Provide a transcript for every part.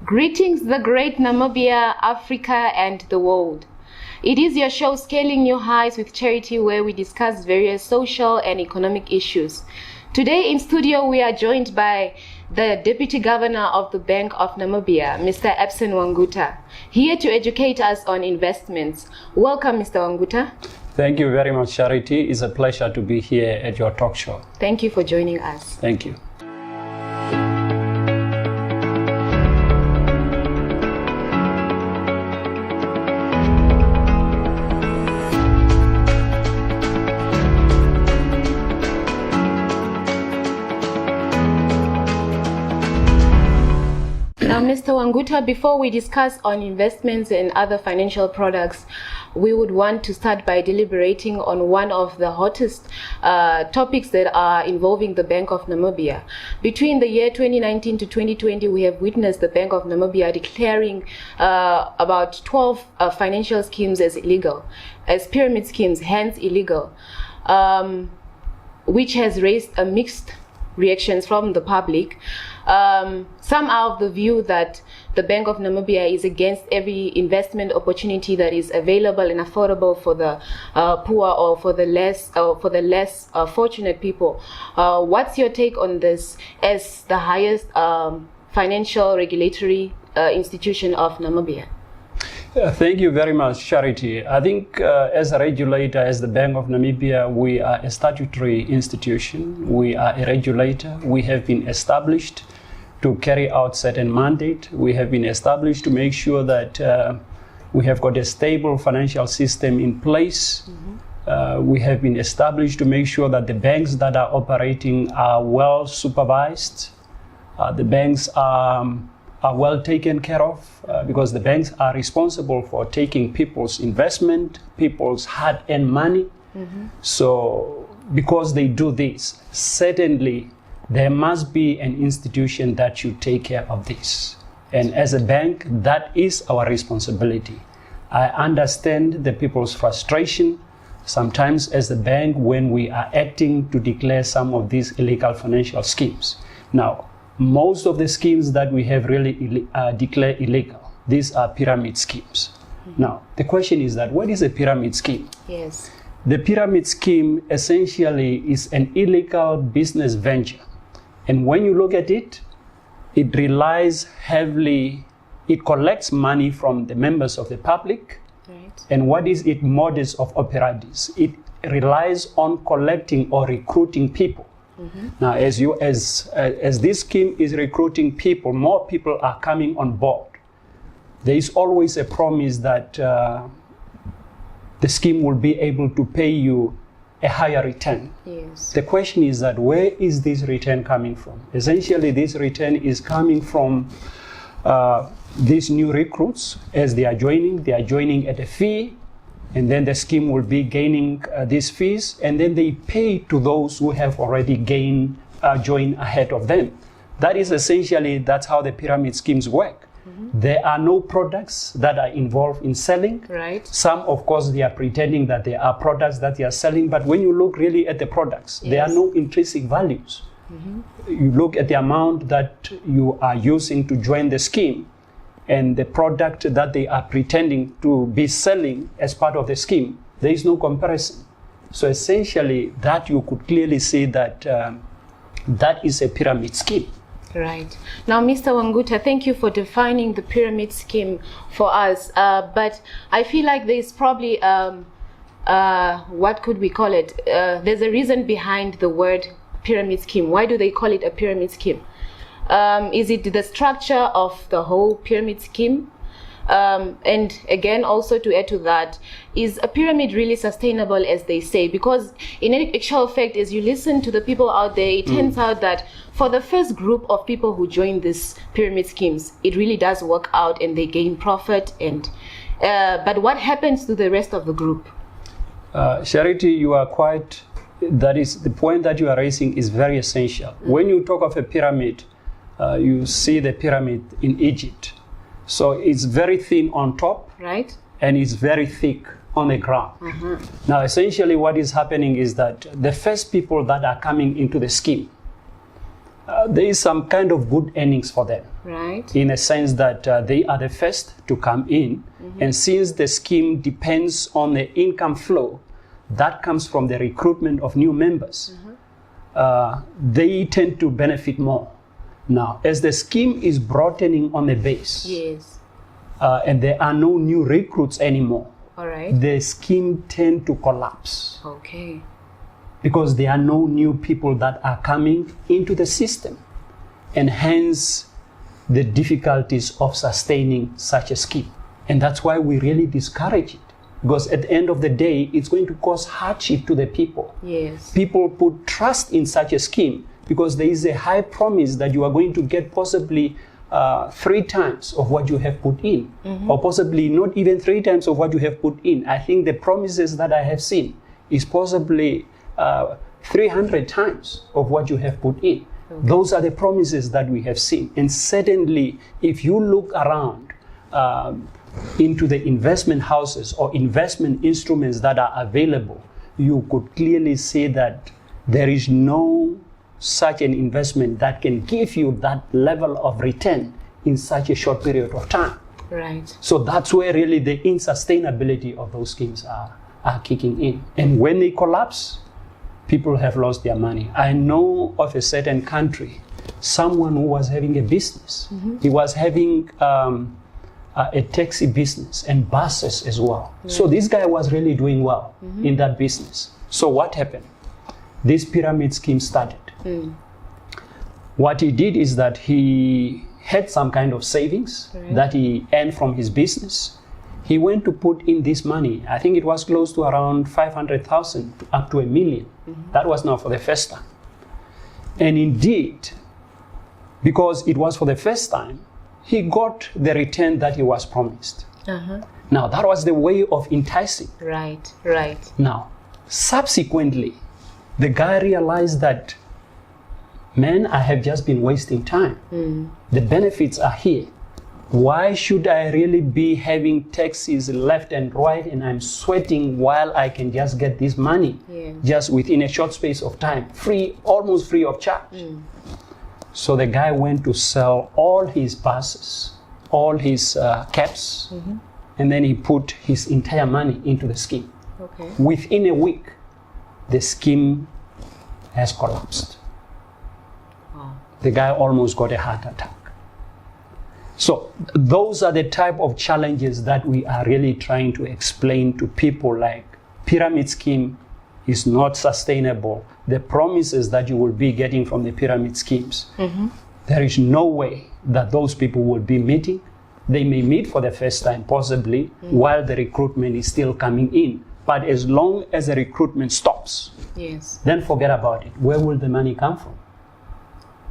Greetings, the great Namibia, Africa, and the world. It is your show, Scaling New Heights with Charity, where we discuss various social and economic issues. Today in studio, we are joined by the Deputy Governor of the Bank of Namibia, Mr. Ebson Uanguta, here to educate us on investments. Welcome, Mr. Uanguta. Thank you very much, Charity. It's a pleasure to be here at your talk show. Thank you for joining us. Thank you. Now, Mr. Uanguta, before we discuss on investments and other financial products, we would want to start by deliberating on one of the hottest topics that are involving the Bank of Namibia. Between the year 2019 to 2020, we have witnessed the Bank of Namibia declaring about 12 financial schemes as illegal, as pyramid schemes, hence illegal, which has raised a mixed reactions from the public. Some are of the view that the Bank of Namibia is against every investment opportunity that is available and affordable for the poor or for the less fortunate people. What's your take on this as the highest financial regulatory institution of Namibia? Thank you very much, Charity. I think as a regulator, as the Bank of Namibia, we are a statutory institution. We are a regulator. We have been established to carry out certain mandate. We have been established to make sure that we have got a stable financial system in place. Mm-hmm. We have been established to make sure that the banks that are operating are well supervised. The banks are well taken care of because the banks are responsible for taking people's investment, people's hard-earned money. Mm-hmm. So because they do this, certainly there must be an institution that should take care of this. And as a bank, that is our responsibility. I understand the people's frustration sometimes as a bank when we are acting to declare some of these illegal financial schemes. Now, most of the schemes that we have really declared illegal, these are pyramid schemes. Mm-hmm. Now, the question is that what is a pyramid scheme? Yes. The pyramid scheme essentially is an illegal business venture. And when you look at it, it relies heavily, it collects money from the members of the public. Right. And what is its modus of operandi? It relies on collecting or recruiting people. Mm-hmm. Now, as this scheme is recruiting people, more people are coming on board. There is always a promise that the scheme will be able to pay you a higher return. Yes. The question is that where is this return coming from? Essentially, this return is coming from these new recruits. As they are joining at a fee, and then the scheme will be gaining these fees, and then they pay to those who have already joined ahead of them. That is essentially, that's how the pyramid schemes work. Mm-hmm. There are no products that are involved in selling. Right. Some, of course, they are pretending that there are products that they are selling, but when you look really at the products, yes, there are no intrinsic values. Mm-hmm. You look at the amount that you are using to join the scheme, and the product that they are pretending to be selling as part of the scheme, there is no comparison. So essentially, that you could clearly see that that is a pyramid scheme. Right. Now, Mr. Uanguta, thank you for defining the pyramid scheme for us. But I feel like there's probably, what could we call it? There's a reason behind the word pyramid scheme. Why do they call it a pyramid scheme? Is it the structure of the whole pyramid scheme? And again, also to add to that, is a pyramid really sustainable as they say? Because in actual fact, as you listen to the people out there, it turns out that for the first group of people who join these pyramid schemes, it really does work out and they gain profit. And but what happens to the rest of the group? Charity, you are quite, that is, the point that you are raising is very essential. When you talk of a pyramid, you see the pyramid in Egypt. So it's very thin on top, right, and it's very thick on the ground. Mm-hmm. Now, essentially what is happening is that the first people that are coming into the scheme, there is some kind of good earnings for them. Right. In a sense that they are the first to come in. And since the scheme depends on the income flow that comes from the recruitment of new members, they tend to benefit more. Now, as the scheme is broadening on the base, Yes. And there are no new recruits anymore, All right. the scheme tend to collapse Okay. because there are no new people that are coming into the system, and hence the difficulties of sustaining such a scheme. And that's why we really discourage it, because at the end of the day, it's going to cause hardship to the people. Yes. People put trust in such a scheme because there is a high promise that you are going to get possibly 3 times of what you have put in, or possibly not even 3 times of what you have put in. I think the promises that I have seen is possibly 300 times of what you have put in. Okay. Those are the promises that we have seen. And certainly, if you look around into the investment houses or investment instruments that are available, you could clearly see that there is no such an investment that can give you that level of return in such a short period of time. Right. So that's where really the insustainability of those schemes are kicking in. And when they collapse, people have lost their money. I know of a certain country, someone who was having a business. He was having a taxi business and buses as well. Yeah. So this guy was really doing well in that business. So what happened? This pyramid scheme started. What he did is that he had some kind of savings that he earned from his business. He went to put in this money. I think it was close to around 500,000 up to $1 million. That was now for the first time. And indeed, because it was for the first time, he got the return that he was promised. Now, that was the way of enticing. Right, right. Now, subsequently, the guy realized that, man, I have just been wasting time. The benefits are here. Why should I really be having taxes left and right and I'm sweating while I can just get this money just within a short space of time, free, almost free of charge? So the guy went to sell all his buses, all his caps, and then he put his entire money into the scheme. Okay. Within a week, the scheme has collapsed. The guy almost got a heart attack. So those are the type of challenges that we are really trying to explain to people, like pyramid scheme is not sustainable. The promises that you will be getting from the pyramid schemes, there is no way that those people will be meeting. They may meet for the first time, possibly, while the recruitment is still coming in. But as long as the recruitment stops, then forget about it. Where will the money come from?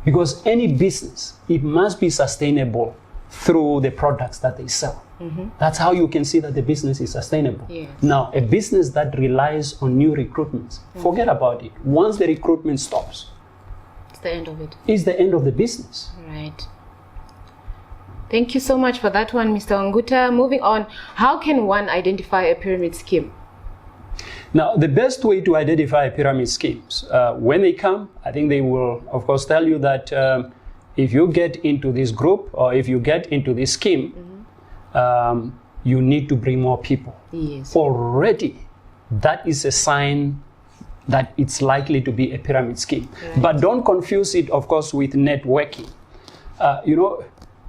Because any business, it must be sustainable through the products that they sell. That's how you can see that the business is sustainable. Now, a business that relies on new recruitments, forget about it. Once the recruitment stops, it's the end of it. It's the end of the business. Right. Thank you so much for that one, Mr. Uanguta. Moving on, how can one identify a pyramid scheme? Now, the best way to identify pyramid schemes, when they come, I think they will, of course, tell you that if you get into this group or if you get into this scheme, you need to bring more people. Already, that is a sign that it's likely to be a pyramid scheme. But don't confuse it, of course, with networking.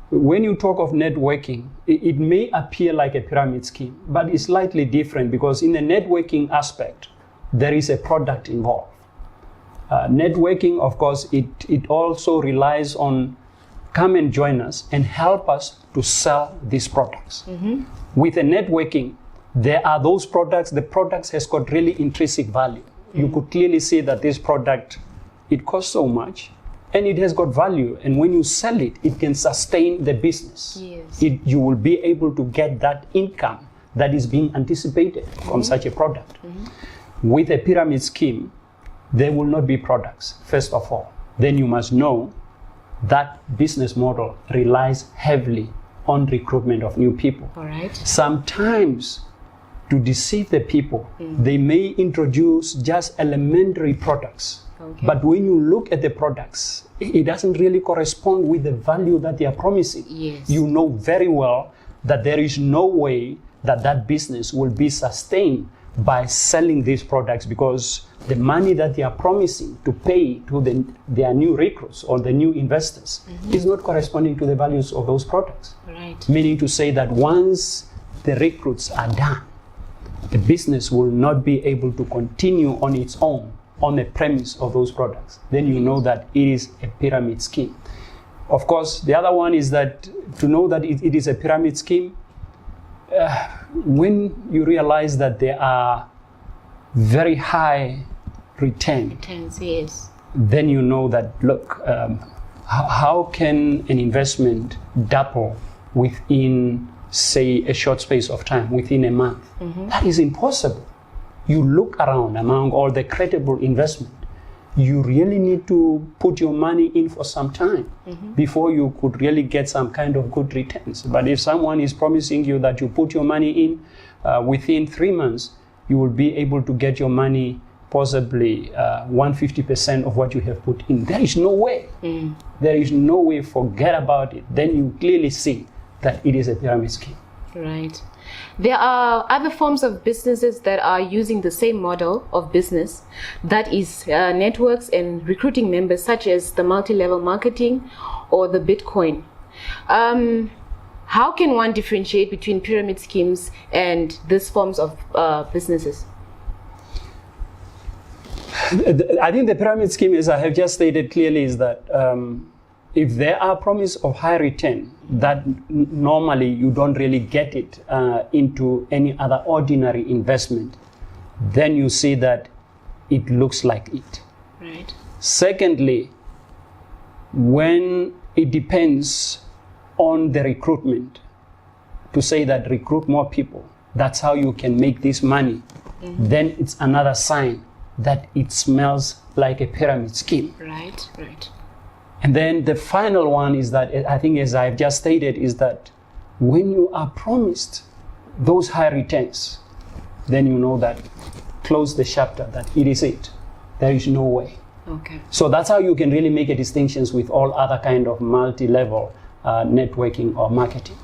When you talk of networking, it may appear like a pyramid scheme, but it's slightly different because in the networking aspect, there is a product involved. Networking, of course, it also relies on come and join us and help us to sell these products. With a networking, there are those products, the products has got really intrinsic value. You could clearly see that this product, it costs so much, and it has got value, and when you sell it, it can sustain the business. You will be able to get that income that is being anticipated from such a product. With a pyramid scheme, there will not be products, first of all. Then you must know that business model relies heavily on recruitment of new people. Sometimes, to deceive the people, they may introduce just elementary products Okay. But when you look at the products, it doesn't really correspond with the value that they are promising. Yes. You know very well that there is no way that that business will be sustained by selling these products, because the money that they are promising to pay to their new recruits or the new investors is not corresponding to the values of those products. Right. Meaning to say that once the recruits are done, the business will not be able to continue on its own on the premise of those products. Then you know that it is a pyramid scheme. Of course, the other one is that to know that it is a pyramid scheme, when you realize that there are very high returns, yes. then you know that, look, how can an investment double within, say, a short space of time, within a month? That is impossible. You look around among all the credible investment, you really need to put your money in for some time before you could really get some kind of good returns. But if someone is promising you that you put your money in within 3 months, you will be able to get your money possibly 150% of what you have put in. There is no way. There is no way. Forget about it. Then you clearly see that it is a pyramid scheme. Right. There are other forms of businesses that are using the same model of business, that is networks and recruiting members, such as the multi-level marketing or the Bitcoin. How can one differentiate between pyramid schemes and these forms of businesses? I think the pyramid scheme, as I have just stated clearly, is that if there are promise of high return, that normally you don't really get it into any other ordinary investment, then you see that it looks like it. Right. Secondly, when it depends on the recruitment, to say that recruit more people, that's how you can make this money, then it's another sign that it smells like a pyramid scheme. Right, right. And then the final one is that, I think as I've just stated, is that when you are promised those high returns, then you know that, close the chapter, that it is it. There is no way. Okay. So that's how you can really make a distinction with all other kind of multi-level networking or marketing.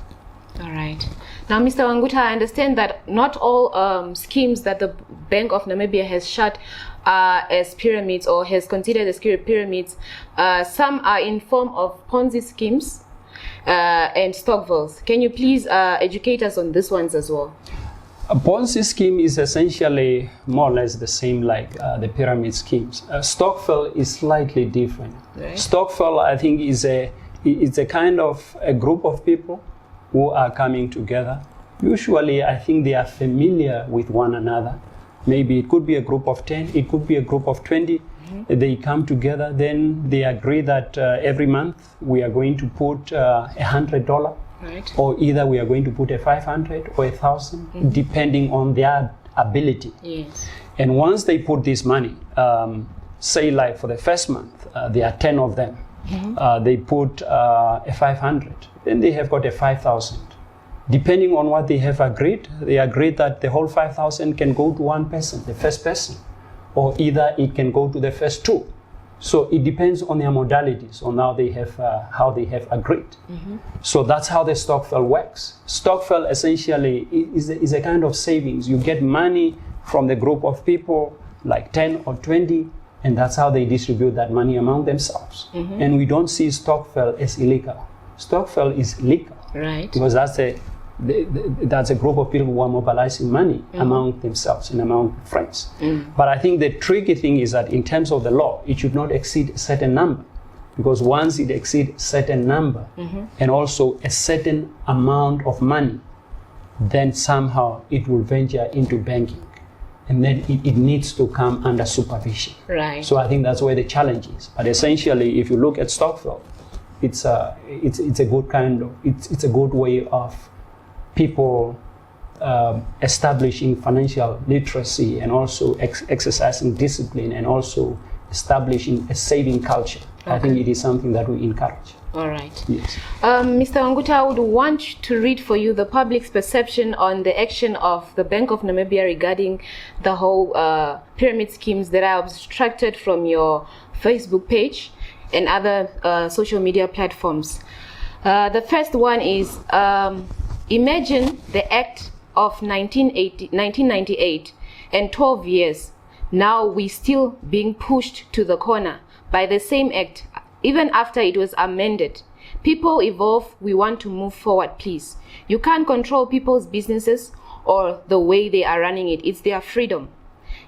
All right. Now, Mr. Uanguta, I understand that not all schemes that the Bank of Namibia has shut as pyramids or has considered as pyramids. Some are in form of Ponzi schemes and stockfills. Can you please educate us on these ones as well? A Ponzi scheme is essentially more or less the same like the pyramid schemes. Stockfill is slightly different. Right. Stockfill, I think, is a kind of a group of people who are coming together. Usually, I think they are familiar with one another. Maybe it could be a group of 10, it could be a group of 20. They come together, then they agree that every month we are going to put $100, right, or either we are going to put a 500 or 1,000, depending on their ability. Yes. And once they put this money, say like for the first month, there are 10 of them. They put a 500, then they have got a 5,000. Depending on what they have agreed, they agreed that the whole 5,000 can go to one person, the first person, or either it can go to the first two. So it depends on their modalities, on how they have agreed. So that's how the stockfile works. Stockfile essentially is a kind of savings. You get money from the group of people, like 10 or 20, and that's how they distribute that money among themselves. And we don't see stockfile as illegal. Stockfile is legal, right, because that's a group of people who are mobilizing money among themselves and among friends. But I think the tricky thing is that in terms of the law, it should not exceed a certain number, because once it exceeds a certain number and also a certain amount of money, then somehow it will venture into banking, and then it needs to come under supervision. Right. So I think that's where the challenge is. But essentially, if you look at stockfile, it's a good way of people establishing financial literacy and also exercising discipline and also establishing a saving culture. I think it is something that we encourage. All right. Yes. Mr. Uanguta, I would want to read for you the public's perception on the action of the Bank of Namibia regarding the whole pyramid schemes that are abstracted from your Facebook page and other social media platforms. The first one is, imagine the Act of 1998 and 12 years. Now we're still being pushed to the corner by the same act, even after it was amended. People evolve, we want to move forward, please. You can't control people's businesses or the way they are running it. It's their freedom.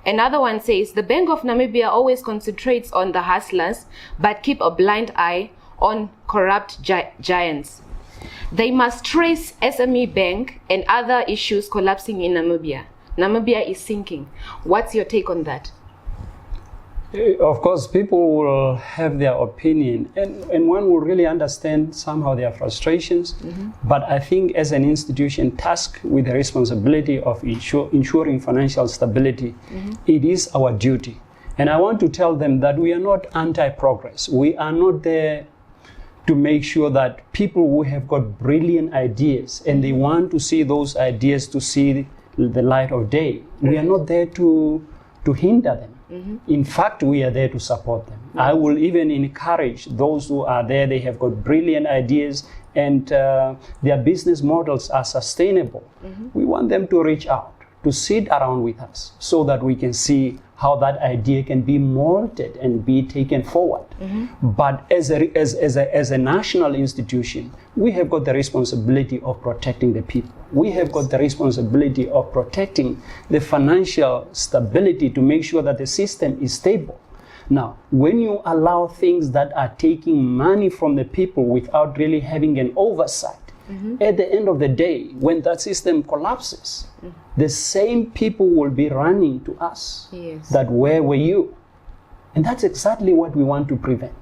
Another one says, the Bank of Namibia always concentrates on the hustlers, but keep a blind eye on corrupt giants. They must trace SME Bank and other issues collapsing in Namibia. Namibia is sinking. What's your take on that? Of course, people will have their opinion, and one will really understand somehow their frustrations. But I think as an institution tasked with the responsibility of ensuring financial stability, it is our duty. And I want to tell them that we are not anti-progress. We are not there to make sure that people who have got brilliant ideas and they want to see those ideas to see the light of day, we are not there to hinder them. In fact, we are there to support them. I will even encourage those who are there, they have got brilliant ideas and their business models are sustainable. We want them to reach out, to sit around with us so that we can see how that idea can be molded and be taken forward. But as a national institution, we have got the responsibility of protecting the people. We have got the responsibility of protecting the financial stability to make sure that the system is stable. Now, when you allow things that are taking money from the people without really having an oversight, at the end of the day, when that system collapses, the same people will be running to us. Yes. That where were you? And that's exactly what we want to prevent.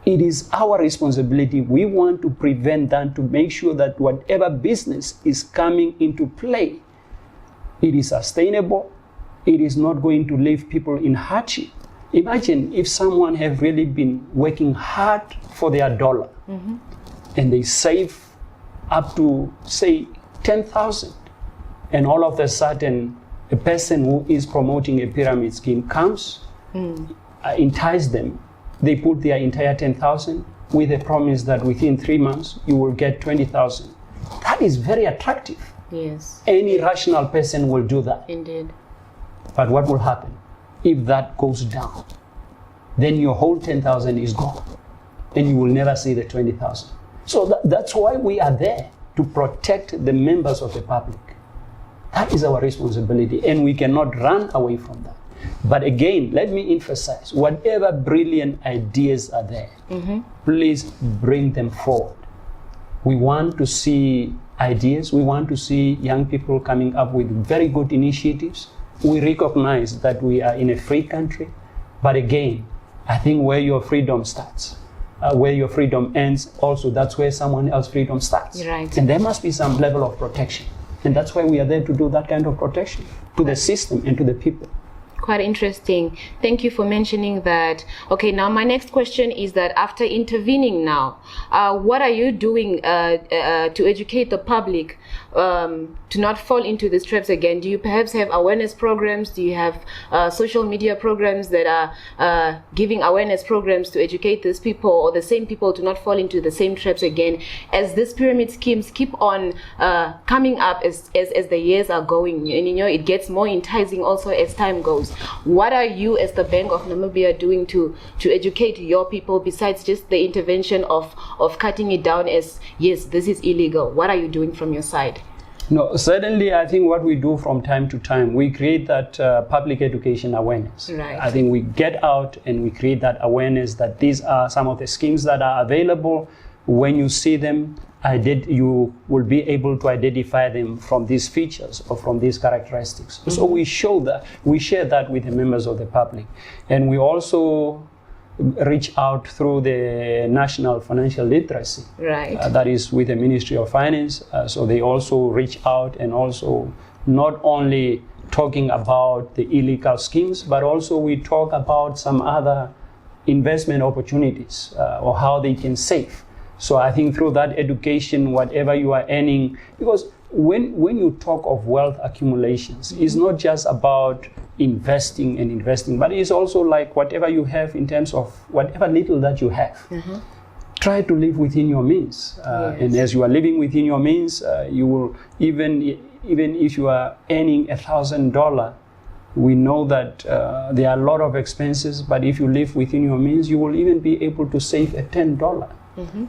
It is our responsibility. We want to prevent that, to make sure that whatever business is coming into play, it is sustainable. It is not going to leave people in hardship. Imagine if someone have really been working hard for their dollar and they save up to, say, 10,000, and all of a sudden a person who is promoting a pyramid scheme comes, entice them, they put their entire 10,000 with a promise that within 3 months you will get 20,000. That is very attractive. Yes. Any rational person will do that. Indeed. But what will happen if that goes down? Then your whole 10,000 is gone and you will never see the 20,000. So that's why we are there, to protect the members of the public. That is our responsibility, and we cannot run away from that. But again, let me emphasize, whatever brilliant ideas are there, please bring them forward. We want to see ideas. We want to see young people coming up with very good initiatives. We recognize that we are in a free country. But again, I think where your freedom starts, where your freedom ends, also that's where someone else's freedom starts. Right. And there must be some level of protection. And that's why we are there to do that kind of protection to the system and to the people. Quite interesting. Thank you for mentioning that. Okay, now my next question is that after intervening now, what are you doing to educate the public to not fall into these traps again? Do you perhaps have awareness programs? Do you have social media programs that are giving awareness programs to educate these people, or the same people, to not fall into the same traps again, as these pyramid schemes keep on coming up as the years are going? And you know, it gets more enticing also as time goes. What are you as the Bank of Namibia doing to educate your people, besides just the intervention of cutting it down as, yes, this is illegal? What are you doing from your side? No, certainly I think what we do from time to time, we create that public education awareness. Right. I think we get out and we create that awareness that these are some of the schemes that are available. When you see them, you will be able to identify them from these features or from these characteristics. So we share that with the members of the public. And we also reach out through the National Financial Literacy. Right. That is with the Ministry of Finance. So they also reach out, and also not only talking about the illegal schemes, but also we talk about some other investment opportunities or how they can save. So I think through that education, whatever you are earning, because when you talk of wealth accumulations, it's not just about investing, but it's also like whatever you have in terms of whatever little that you have. Try to live within your means. And as you are living within your means, you will, even if you are earning $1,000, we know that there are a lot of expenses, but if you live within your means, you will even be able to save a $10.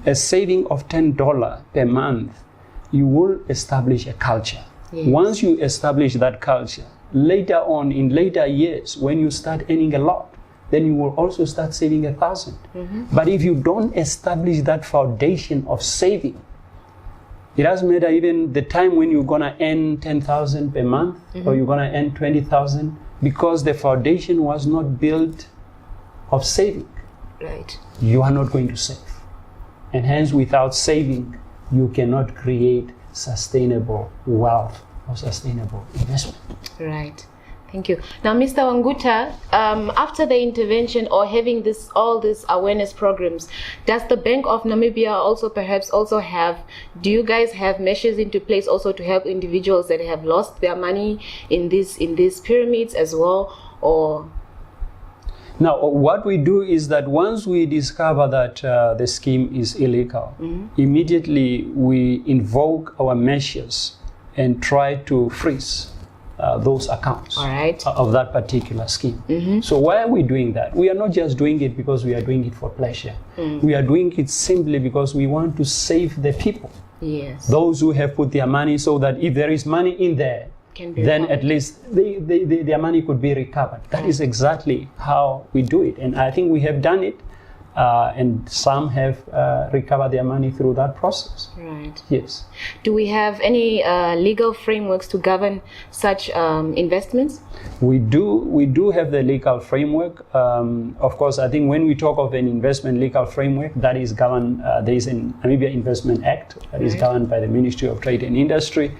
A saving of $10 per month, you will establish a culture. Once you establish that culture, later on, in later years, when you start earning a lot, then you will also start saving 1,000. But if you don't establish that foundation of saving, it doesn't matter even the time when you're gonna earn 10,000 per month or you're gonna earn 20,000, because the foundation was not built of saving. You are not going to save. And hence, without saving, you cannot create sustainable wealth or sustainable investment. Right. Thank you. Now, Mr. Uanguta, after the intervention or having all these awareness programs, does the Bank of Namibia do you guys have measures into place also to help individuals that have lost their money in these pyramids as well, or? Now, what we do is that once we discover that the scheme is illegal, immediately we invoke our measures and try to freeze those accounts of that particular scheme. So why are we doing that? We are not just doing it because we are doing it for pleasure. We are doing it simply because we want to save the people. Those who have put their money, so that if there is money in there, then at least their money could be recovered. That is exactly how we do it. And I think we have done it. And some have recovered their money through that process. Yes. Do we have any legal frameworks to govern such investments? We do have the legal framework. Of course, I think when we talk of an investment legal framework, that is governed, there is an Namibia Investment Act that is governed by the Ministry of Trade and Industry.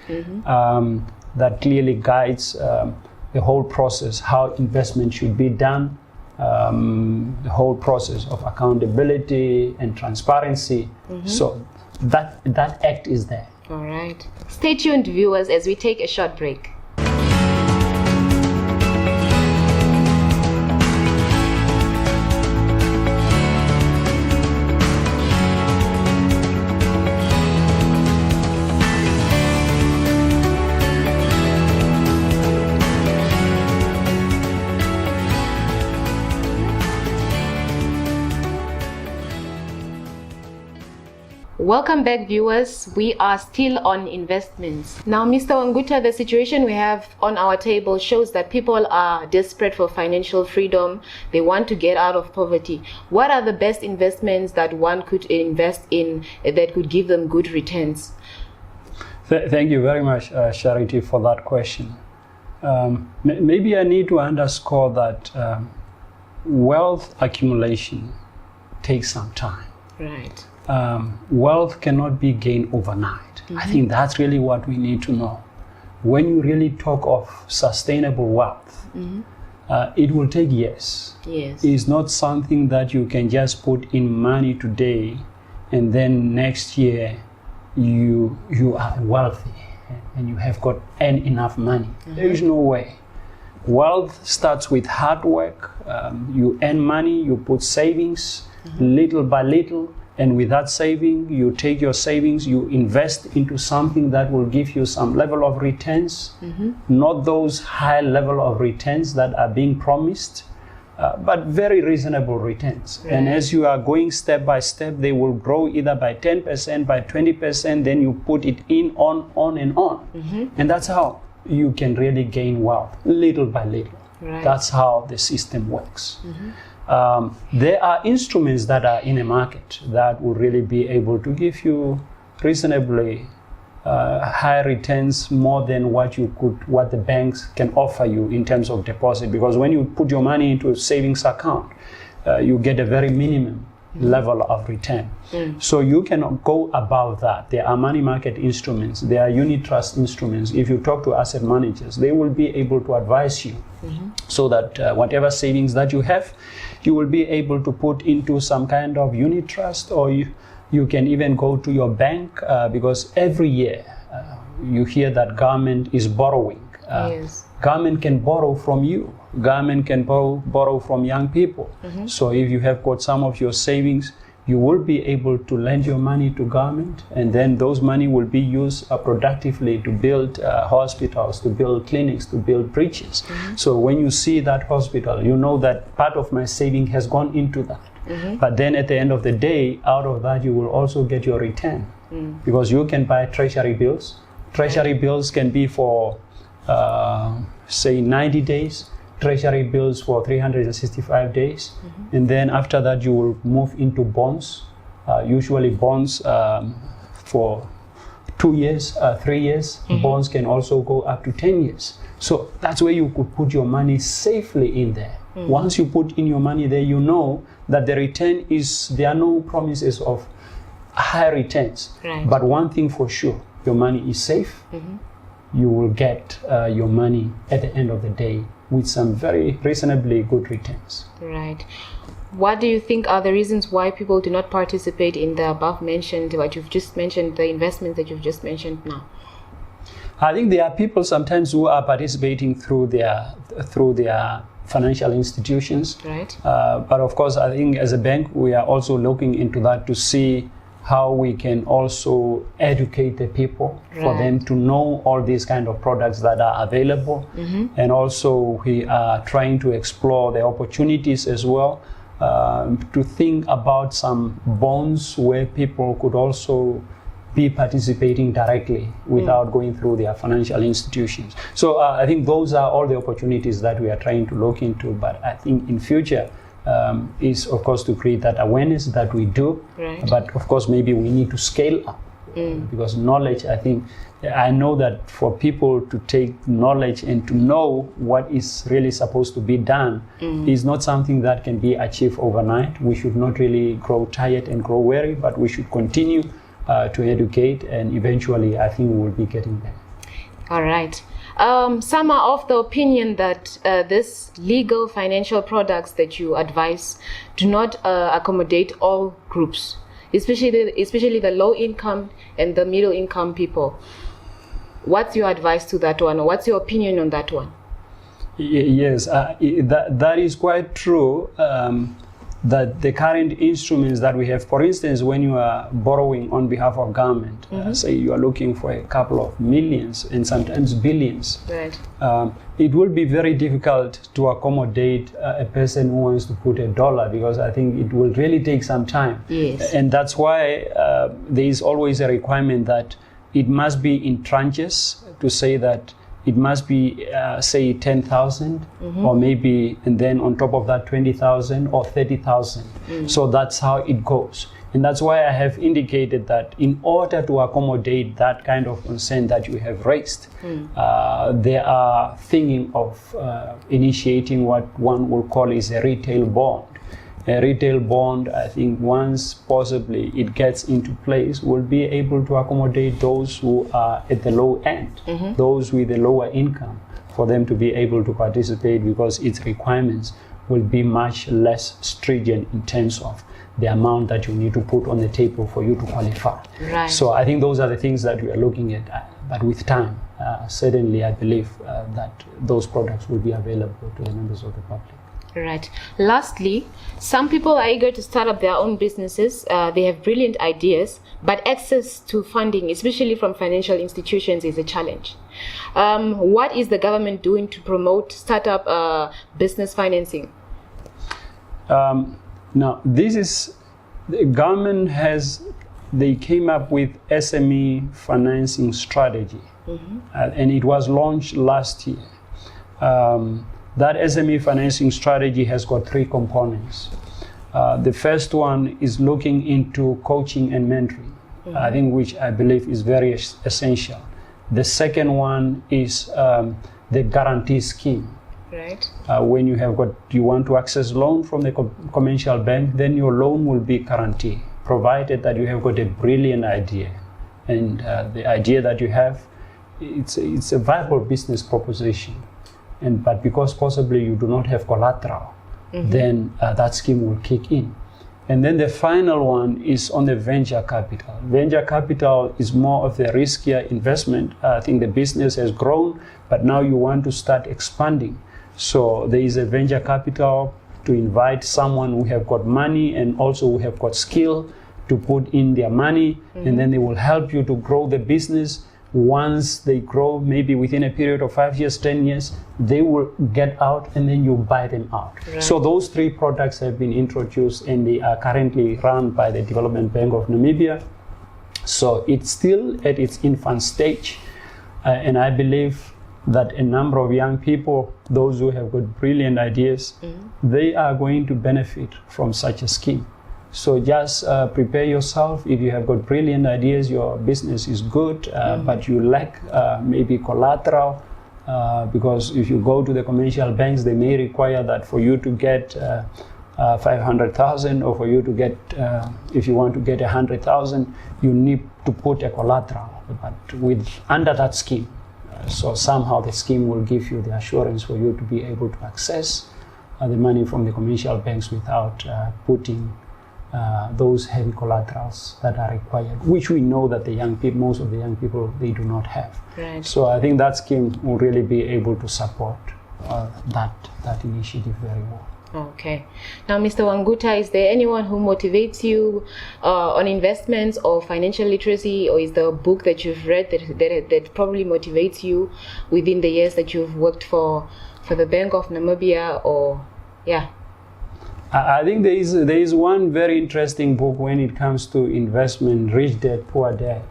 That clearly guides the whole process, how investment should be done, the whole process of accountability and transparency. So that act is there. All right. Stay tuned, viewers, as we take a short break. Welcome back, viewers. We are still on investments. Now, Mr. Uanguta, the situation we have on our table shows that people are desperate for financial freedom. They want to get out of poverty. What are the best investments that one could invest in that could give them good returns? Thank you very much, Charity, for that question. Maybe I need to underscore that wealth accumulation takes some time. Wealth cannot be gained overnight. I think that's really what we need to know. When you really talk of sustainable wealth, it will take years. It's not something that you can just put in money today and then next year you are wealthy and you have got earned enough money. There is no way. Wealth starts with hard work. You earn money, you put savings little by little. And with that saving, you take your savings, you invest into something that will give you some level of returns, not those high level of returns that are being promised, but very reasonable returns. And as you are going step by step, they will grow either by 10%, by 20%, then you put it in, on and on. And that's how you can really gain wealth, little by little. That's how the system works. There are instruments that are in a market that will really be able to give you reasonably high returns, more than what the banks can offer you in terms of deposit. Because when you put your money into a savings account, you get a very minimum level of return. So you cannot go above that. There are money market instruments, there are unit trust instruments. If you talk to asset managers, they will be able to advise you so that whatever savings that you have, you will be able to put into some kind of unit trust, or you can even go to your bank, because every year you hear that government is borrowing. Yes. Government can borrow from you. Government can borrow from young people. So if you have got some of your savings, you will be able to lend your money to government, and then those money will be used productively to build hospitals, to build clinics, to build bridges. So when you see that hospital, you know that part of my saving has gone into that. But then at the end of the day, out of that, you will also get your return, because you can buy treasury bills. Treasury bills can be for say 90 days, treasury bills for 365 days. And then after that, you will move into bonds, usually bonds for 2 years, 3 years. Bonds can also go up to 10 years. So that's where you could put your money safely in there. Once you put in your money there, you know that the return is, there are no promises of high returns. Right. But one thing for sure, your money is safe. You will get your money at the end of the day with some very reasonably good returns. Right. What do you think are the reasons why people do not participate in the above mentioned, what you've just mentioned, the investments that you've just mentioned now? I think there are people sometimes who are participating through their financial institutions. Right. But of course, I think as a bank, we are also looking into that to see how we can also educate the people for them to know all these kind of products that are available. And also we are trying to explore the opportunities as well, to think about some bonds where people could also be participating directly without going through their financial institutions. So I think those are all the opportunities that we are trying to look into. But I think in future, is of course to create that awareness that we do, but of course maybe we need to scale up, because knowledge, I know that for people to take knowledge and to know what is really supposed to be done is not something that can be achieved overnight. We should not really grow tired and grow weary, but we should continue to educate, and eventually I think we will be getting there. All right. Some are of the opinion that this legal financial products that you advise do not accommodate all groups, especially the low income and the middle income people. What's your advice to that one, or what's your opinion on that one? Yes, that is quite true. That the current instruments that we have, for instance, when you are borrowing on behalf of government, say you are looking for a couple of millions and sometimes billions, it will be very difficult to accommodate a person who wants to put $1, because I think it will really take some time. Yes. And that's why there is always a requirement that it must be in tranches, to say that it must be, say, 10,000, or maybe, and then on top of that, 20,000 or 30,000. So that's how it goes. And that's why I have indicated that in order to accommodate that kind of concern that you have raised, they are thinking of initiating what one will call is a retail bond. A retail bond, I think once possibly it gets into place, will be able to accommodate those who are at the low end, those with a lower income, for them to be able to participate, because its requirements will be much less stringent in terms of the amount that you need to put on the table for you to qualify. Right. So I think those are the things that we are looking at. But with time, certainly I believe that those products will be available to the members of the public. Right. Lastly, some people are eager to start up their own businesses. They have brilliant ideas, but access to funding, especially from financial institutions, is a challenge. What is the government doing to promote startup business financing? Now, the government they came up with SME financing strategy, and it was launched last year. That SME financing strategy has got 3 components. The first one is looking into coaching and mentoring, I think, which I believe is very essential. The second one is the guarantee scheme. Right. When you want to access loan from the commercial bank, then your loan will be guaranteed, provided that you have got a brilliant idea, and the idea that you have, it's a viable business proposition, but because possibly you do not have collateral, then that scheme will kick in. And then the final one is on the venture capital. Venture capital is more of the riskier investment. I think the business has grown, but now you want to start expanding. So there is a venture capital to invite someone who have got money and also who have got skill to put in their money, and then they will help you to grow the business. Once they grow, maybe within a period of 5 years, 10 years, they will get out and then you buy them out. Right. So those 3 products have been introduced and they are currently run by the Development Bank of Namibia. So it's still at its infant stage. And I believe that a number of young people, those who have got brilliant ideas, they are going to benefit from such a scheme. So just prepare yourself. If you have got brilliant ideas, your business is good, but you lack maybe collateral, because if you go to the commercial banks, they may require that for you to get 500,000, or for you to get, if you want to get 100,000, you need to put a collateral. But under that scheme, so somehow the scheme will give you the assurance for you to be able to access the money from the commercial banks without putting those heavy collaterals that are required, which we know that the young people, most of the young people, they do not have. Right. So I think that scheme will really be able to support that initiative very well. Okay. Now, Mr. Uanguta, is there anyone who motivates you on investments or financial literacy, or is there a book that you've read that probably motivates you within the years that you've worked for the Bank of Namibia, or yeah? I think there is one very interesting book when it comes to investment, Rich Dad, Poor Dad.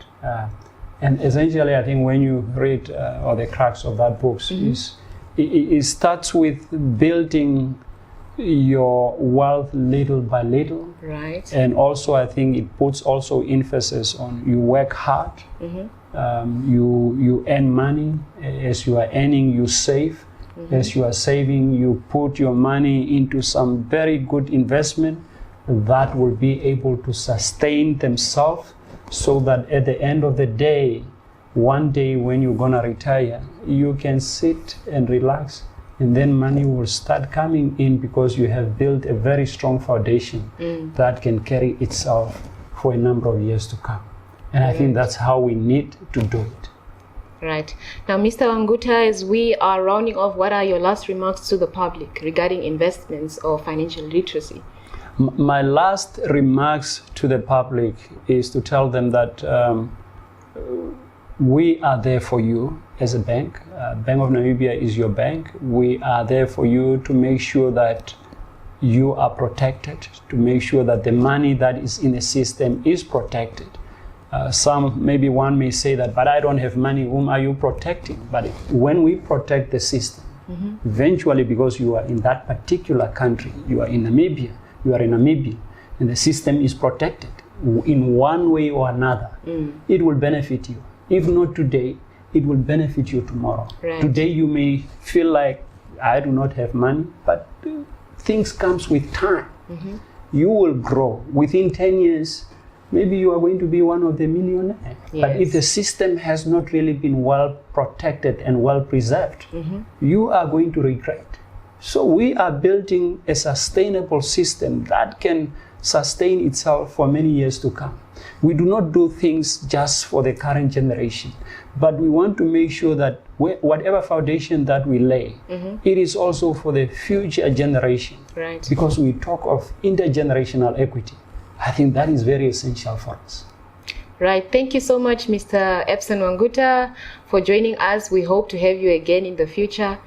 And essentially, I think when you read or the crux of that book is it starts with building your wealth little by little. Right. And also, I think it puts also emphasis on you work hard, you earn money. As you are earning, you save. As you are saving, you put your money into some very good investment that will be able to sustain themselves, so that at the end of the day, one day when you're gonna retire, you can sit and relax, and then money will start coming in because you have built a very strong foundation that can carry itself for a number of years to come. And I think that's how we need to do it. Right. Now, Mr. Uanguta, as we are rounding off, what are your last remarks to the public regarding investments or financial literacy? My last remarks to the public is to tell them that we are there for you as a bank. Bank of Namibia is your bank. We are there for you to make sure that you are protected, to make sure that the money that is in the system is protected. Maybe one may say that, but I don't have money, whom are you protecting? But when we protect the system, eventually, because you are in that particular country, you are in Namibia, and the system is protected in one way or another, it will benefit you. If not today, it will benefit you tomorrow. Right. Today you may feel like, I do not have money, but things comes with time. You will grow. Within 10 years, maybe you are going to be one of the millionaires. Yes. But if the system has not really been well protected and well preserved, you are going to regret. So we are building a sustainable system that can sustain itself for many years to come. We do not do things just for the current generation, but we want to make sure that whatever foundation that we lay, it is also for the future generation. Right. Because we talk of intergenerational equity. I think that is very essential for us. Right. Thank you so much, Mr. Ebson Uanguta, for joining us. We hope to have you again in the future.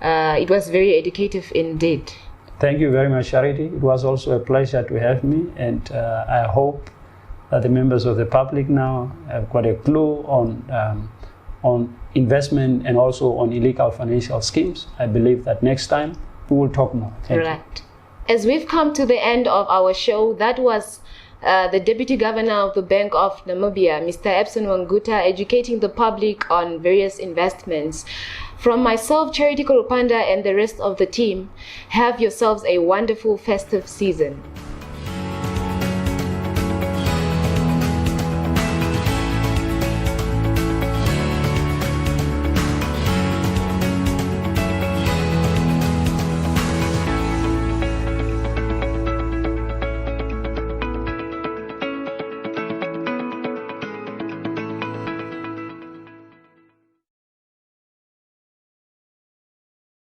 It was very educative indeed. Thank you very much, Charity. It was also a pleasure to have me, and I hope that the members of the public now have got a clue on investment and also on illegal financial schemes. I believe that next time we will talk more. Thank you. As we've come to the end of our show, that was the Deputy Governor of the Bank of Namibia, Mr. Ebson Uanguta, educating the public on various investments. From myself, Charity Korupanda, and the rest of the team, have yourselves a wonderful festive season.